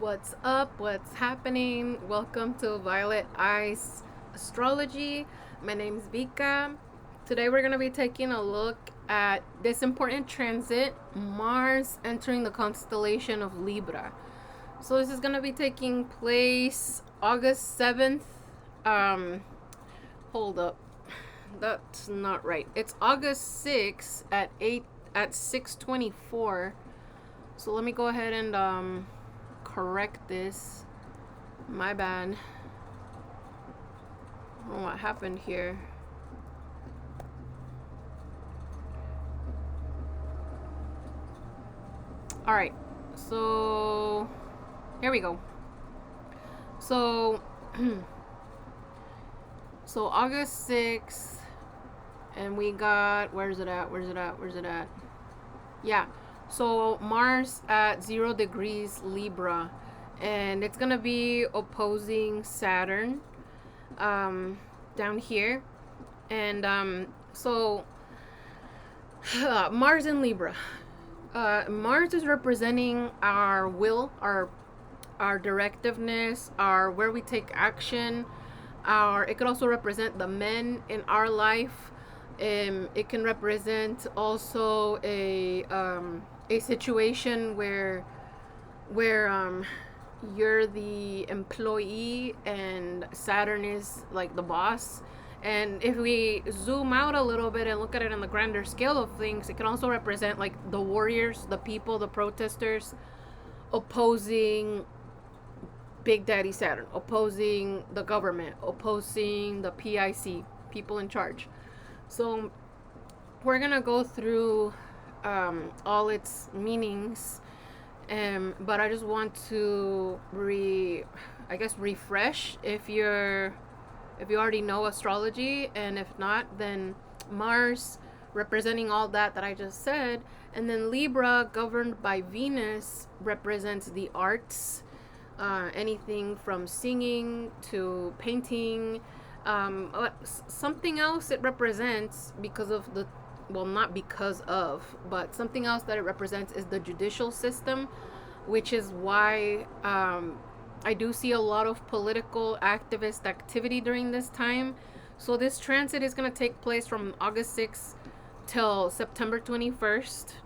What's up? What's happening? Welcome to Violet Eyez Astrology. My name is Vika. Today we're going to be taking a look at this important transit, Mars entering the constellation of Libra. So this is going to be taking place August 7th. Hold up. That's not right. It's August 6th at 6:24. So let me go ahead and correct this. My bad. I don't know what happened here. Alright, so here we go. So so August 6th, and we got, where's it at? Yeah, so Mars at 0 degrees Libra, and it's gonna be opposing Saturn down here. And so Mars in Libra. Mars is representing our will, our directiveness, our where we take action. It could also represent the men in our life. It can represent also a situation where you're the employee and Saturn is like the boss. And if we zoom out a little bit and look at it on the grander scale of things, it can also represent like the warriors, the people, the protesters opposing Big Daddy Saturn, opposing the government, opposing the PIC, people in charge. So we're gonna go through all its meanings, but I just want to refresh if you already know astrology, and if not, then Mars representing all that I just said, and then Libra governed by Venus represents the arts, anything from singing to painting. Something else it represents because of but something else that it represents is the judicial system, which is why I do see a lot of political activist activity during this time. So this transit is going to take place from August 6th till September 21st.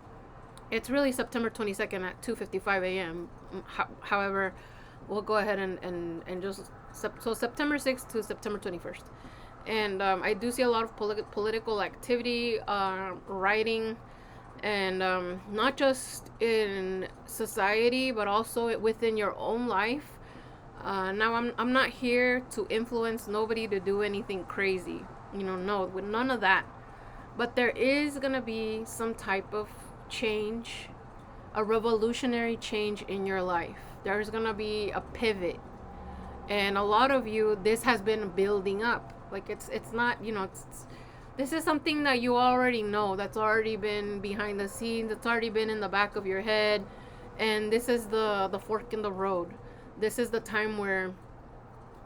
It's really September 22nd at 2:55 a.m. However, we'll go ahead and just so September 6th to September 21st. And I do see a lot of political activity, writing, and not just in society but also within your own life. Now I'm not here to influence nobody to do anything crazy, no, with none of that. But there is gonna be some type of change, a revolutionary change in your life. There's gonna be a pivot, and a lot of you, this has been building up. Like it's not, this is something that you already know, that's already been behind the scenes, it's already been in the back of your head, and this is the fork in the road. This is the time where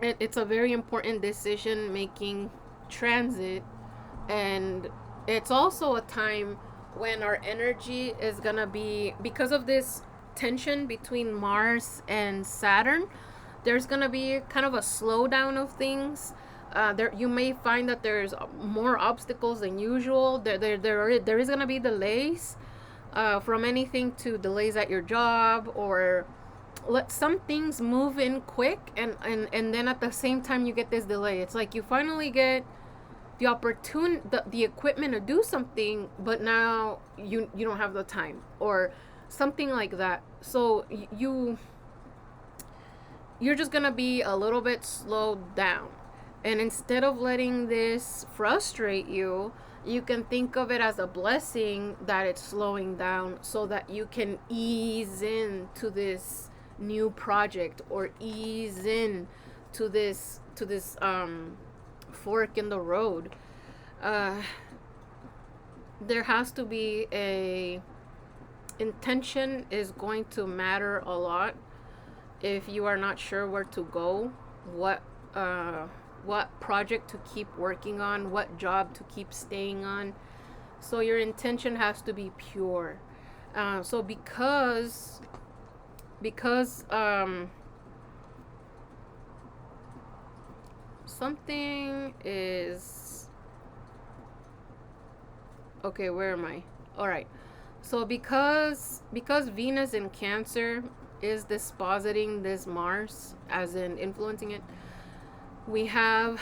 it's a very important decision making transit, and it's also a time when our energy is gonna be, because of this tension between Mars and Saturn, there's gonna be kind of a slowdown of things. You may find that there's more obstacles than usual. There is gonna be delays, from anything to delays at your job, or let some things move in quick, and then at the same time you get this delay. It's like you finally get the opportunity, the equipment to do something, but now you don't have the time or something like that. So you're just gonna be a little bit slowed down, and instead of letting this frustrate you, you can think of it as a blessing that it's slowing down, so that you can ease into this new project, or ease in to this fork in the road. There has to be intention is going to matter a lot. If you are not sure where to go, what project to keep working on, what job to keep staying on, so your intention has to be pure. So because because something is okay. Where am I? All right. So because Venus in Cancer is dispositing this Mars, as in influencing it, we have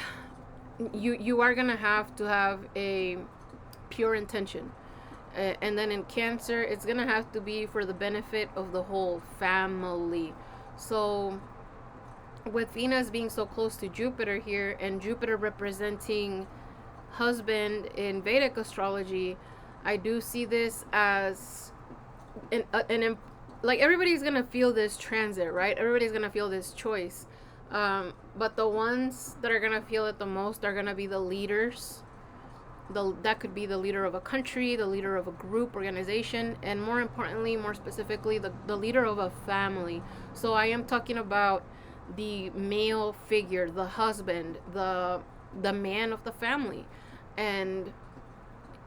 you are gonna have to have a pure intention. And then in Cancer, it's gonna have to be for the benefit of the whole family. So with Venus being so close to Jupiter here, and Jupiter representing husband in Vedic astrology, I do see this as like everybody's gonna feel this transit, right? Everybody's gonna feel this choice, but the ones that are gonna feel it the most are gonna be the leaders. That could be the leader of a country, the leader of a group, organization, and more importantly, more specifically, the leader of a family. So I am talking about the male figure, the husband, the man of the family, and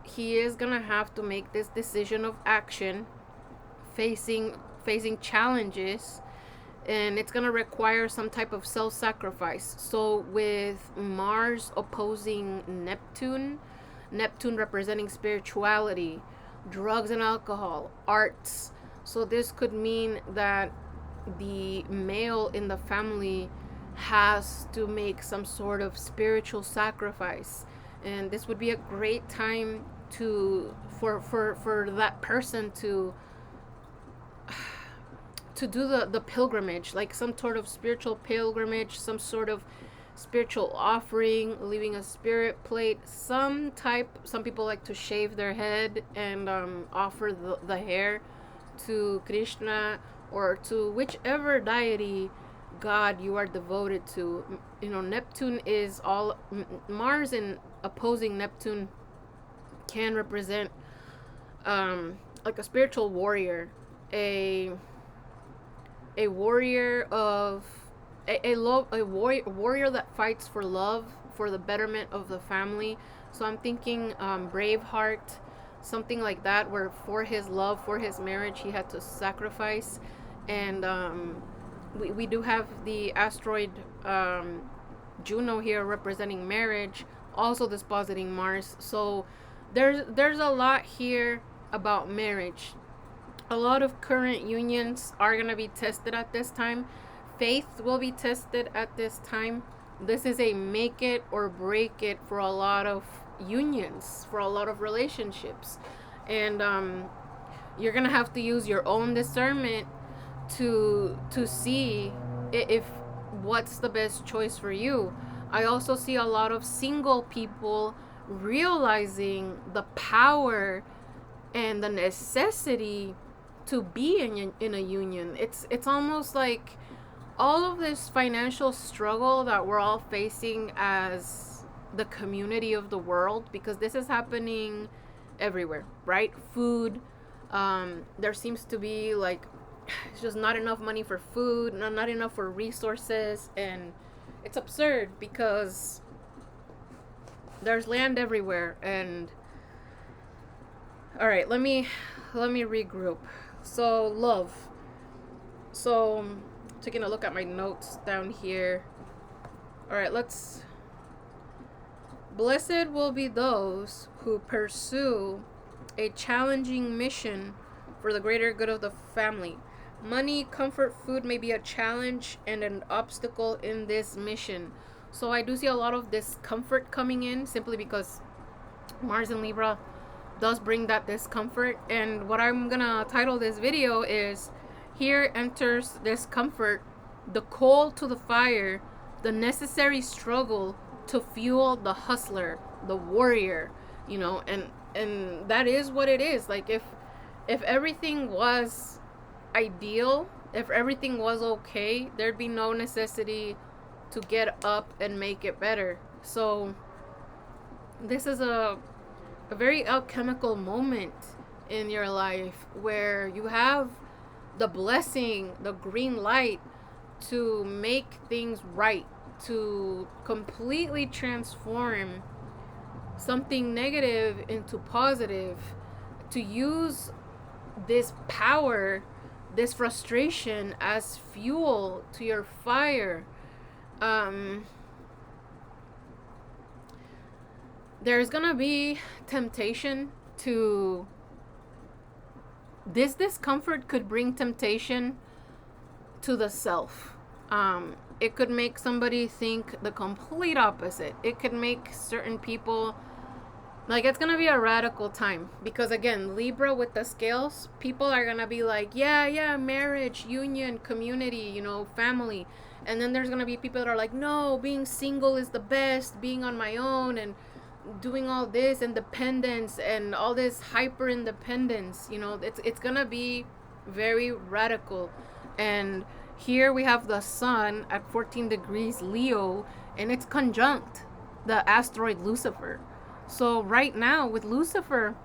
he is gonna have to make this decision of action, facing challenges, and it's gonna require some type of self-sacrifice. So with Mars opposing Neptune representing spirituality, drugs and alcohol, arts. So this could mean that the male in the family has to make some sort of spiritual sacrifice, and this would be a great time for that person to do the pilgrimage, like some sort of spiritual pilgrimage, some sort of spiritual offering, leaving a spirit plate, some people like to shave their head and offer the hair to Krishna or to whichever deity god you are devoted to. Neptune is all Mars, in opposing Neptune can represent like a spiritual warrior, a warrior of a warrior that fights for love, for the betterment of the family. So I'm thinking Braveheart, something like that, where for his love, for his marriage, he had to sacrifice. And we do have the asteroid Juno here representing marriage, also dispositing Mars. So there's a lot here about marriage. A lot of current unions are going to be tested at this time. Faith will be tested at this time. This is a make it or break it for a lot of unions, for a lot of relationships. And you're going to have to use your own discernment to see if what's the best choice for you. I also see a lot of single people realizing the power and the necessity to be in a union. It's almost like all of this financial struggle that we're all facing as the community of the world, because this is happening everywhere, right? Food, there seems to be like it's just not enough money for food, not enough for resources, and it's absurd because there's land everywhere. And all right, let me regroup. So love. So taking a look at my notes down here. All right, blessed will be those who pursue a challenging mission for the greater good of the family. Money, comfort, food may be a challenge and an obstacle in this mission. So I do see a lot of discomfort coming in, simply because Mars in Libra does bring that discomfort. And what I'm gonna title this video is Here Enters Discomfort, the coal to the fire, the necessary struggle to fuel the hustler, the warrior, and that is what it is. Like if everything was ideal, if everything was okay, there'd be no necessity to get up and make it better. So this is a very alchemical moment in your life where you have the blessing, the green light to make things right, to completely transform something negative into positive, to use this power this frustration as fuel to your fire. There's gonna be temptation to, this discomfort could bring temptation to the self. It could make somebody think the complete opposite. It could make certain people, like, it's gonna be a radical time, because again, Libra with the scales, people are gonna be like, yeah, marriage, union, community, you know, family. And then there's gonna be people that are like, no, being single is the best, being on my own and doing all this independence and all this hyper independence. You know, it's gonna be very radical. And here we have the sun at 14 degrees Leo, and it's conjunct the asteroid Lucifer. So right now with Lucifer,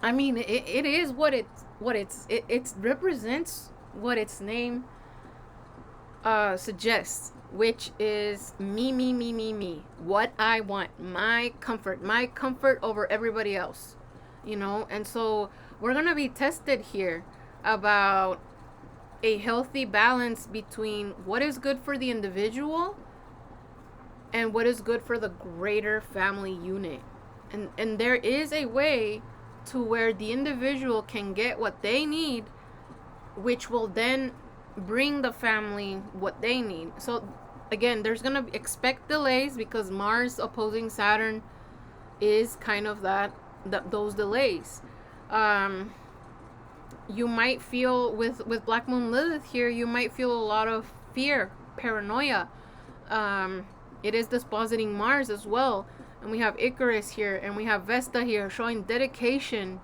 I mean, it is what it represents what its name suggests, which is me, what I want, my comfort over everybody else, you know. And so we're gonna be tested here about a healthy balance between what is good for the individual and what is good for the greater family unit. And there is a way to where the individual can get what they need, which will then bring the family what they need. So again, there's gonna expect delays, because Mars opposing Saturn is kind of those delays. You might feel with Black Moon Lilith here, you might feel a lot of fear, paranoia. It is dispositing Mars as well. And we have Icarus here, and we have Vesta here, showing dedication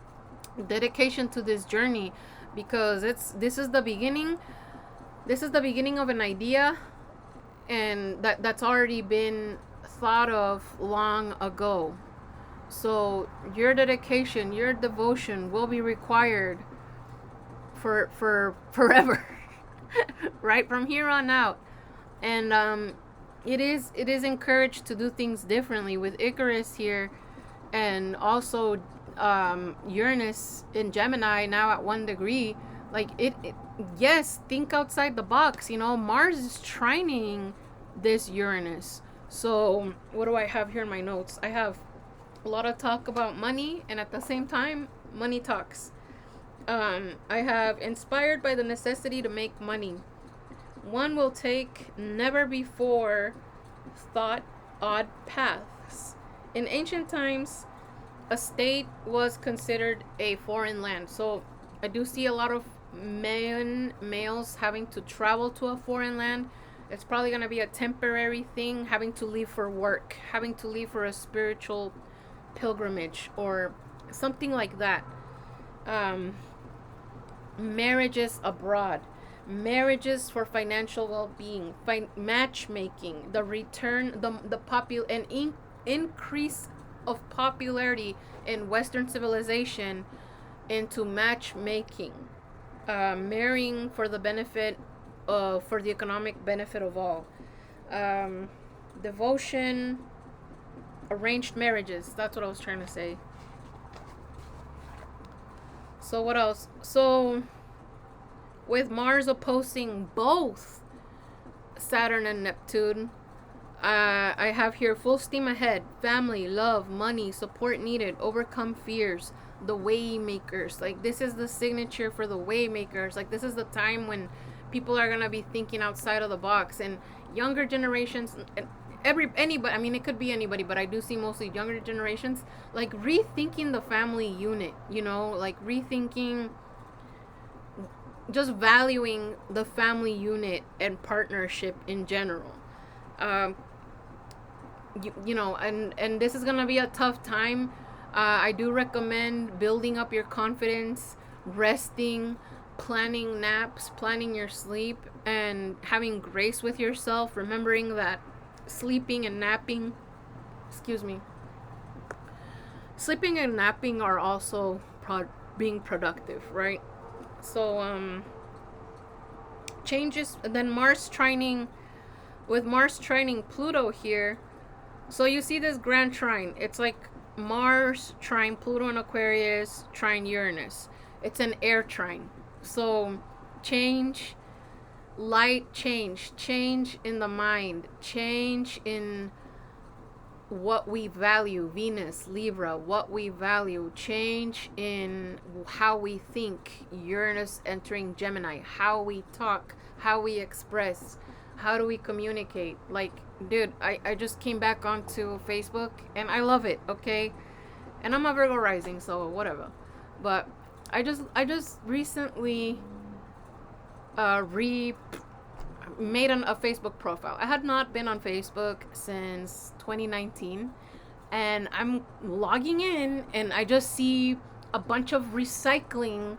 to this journey, because this is the beginning of an idea, and that's already been thought of long ago. So your dedication, your devotion will be required for forever, right from here on out. And it is encouraged to do things differently with Icarus here, and also Uranus in Gemini now at 1 degree. Like yes, think outside the box. You know, Mars is trining this Uranus. So what do I have here in my notes? I have a lot of talk about money, and at the same time, money talks. I have inspired by the necessity to make money. One will take never before thought odd paths. In ancient times, a state was considered a foreign land. So I do see a lot of males having to travel to a foreign land. It's probably going to be a temporary thing, having to leave for work, having to leave for a spiritual pilgrimage or something like that. Marriages abroad, marriages for financial well-being, matchmaking, the return, the increase of popularity in Western civilization into matchmaking, marrying for the benefit for the economic benefit of all, devotion, arranged marriages. That's what I was trying to say. So what else? So with Mars opposing both Saturn and Neptune, I have here full steam ahead, family, love, money, support needed, overcome fears, the Waymakers. Like, this is the signature for the Waymakers. Like, this is the time when people are going to be thinking outside of the box, and younger generations, anybody, I mean, it could be anybody, but I do see mostly younger generations, like, rethinking the family unit, you know, like rethinking, just valuing the family unit and partnership in general. You know, and this is gonna be a tough time. I do recommend building up your confidence, resting, planning naps, planning your sleep, and having grace with yourself, remembering that sleeping and napping are also being productive, right? So changes. And then Mars trining, with Mars trining Pluto here, so you see this grand trine. It's like Mars trine Pluto in Aquarius, trine Uranus. It's an air trine. So change, light change, change in the mind, change in what we value, Venus, Libra, what we value, change in how we think, Uranus entering Gemini, how we talk, how we express, how do we communicate. Like, dude, I just came back onto Facebook and I love it, okay? And I'm a Virgo rising, so whatever. But I just recently made a Facebook profile. I had not been on Facebook since 2019, and I'm logging in and I just see a bunch of recycling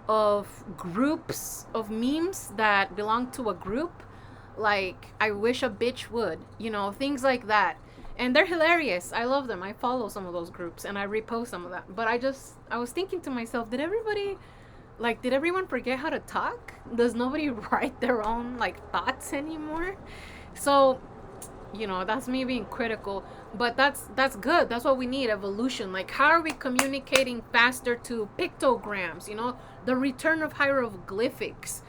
of groups of memes that belong to a group, like I wish a bitch would, things like that. And they're hilarious. I love them. I follow some of those groups and I repost some of that. But I was thinking to myself, did everyone forget how to talk? Does nobody write their own thoughts anymore? So, that's me being critical, but that's good. That's what we need, evolution. Like, how are we communicating faster to pictograms, the return of hieroglyphics?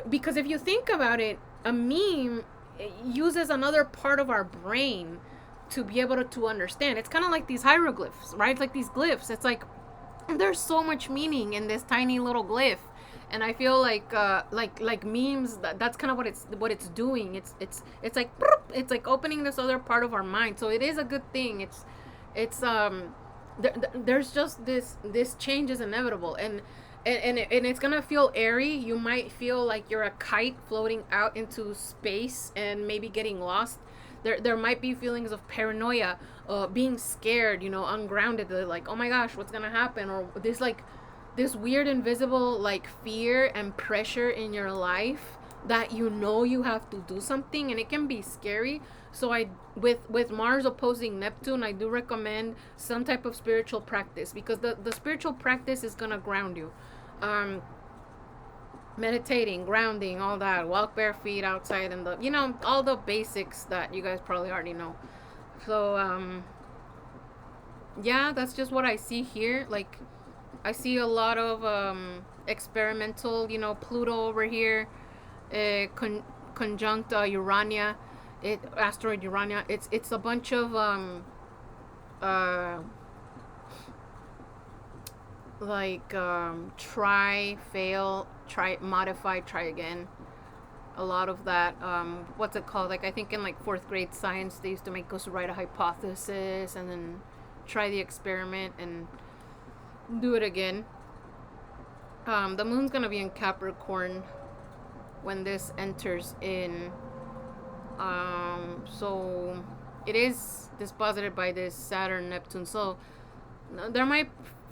Because if you think about it, a meme uses another part of our brain to be able to understand. It's kind of like these hieroglyphs, right? Like these glyphs. It's like there's so much meaning in this tiny little glyph, and I feel like memes. That's kind of what it's doing. It's like opening this other part of our mind. So it is a good thing. There's just this change is inevitable, and it's gonna feel airy. You might feel like you're a kite floating out into space and maybe getting lost. There might be feelings of paranoia, being scared, ungrounded, like, oh my gosh, what's gonna happen? Or this weird invisible fear and pressure in your life that you have to do something, and it can be scary. So with Mars opposing Neptune, I do recommend some type of spiritual practice, because the spiritual practice is gonna ground you. Meditating, grounding, all that, walk bare feet outside, and all the basics that you guys probably already know. So yeah, that's just what I see here. Like, I see a lot of experimental, Pluto over here, conjunct Urania, asteroid Urania. It's a bunch of try, fail, try, modify, try again. A lot of that. What's it called? I think in 4th grade science, they used to make us write a hypothesis and then try the experiment and do it again. The moon's gonna be in Capricorn when this enters in. So it is disposited by this Saturn Neptune. So there might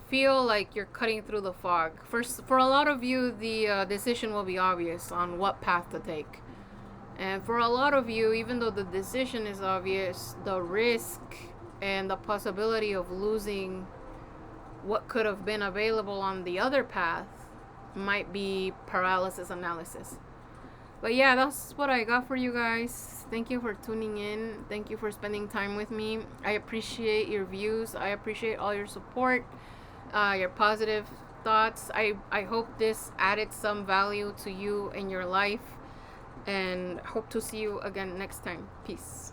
feel like you're cutting through the fog. For a lot of you, the decision will be obvious on what path to take. And for a lot of you, even though the decision is obvious, the risk and the possibility of losing what could have been available on the other path might be paralysis analysis. But yeah, that's what I got for you guys. Thank you for tuning in. Thank you for spending time with me. I appreciate your views. I appreciate all your support. Your positive thoughts. I hope this added some value to you in your life, and hope to see you again next time. Peace.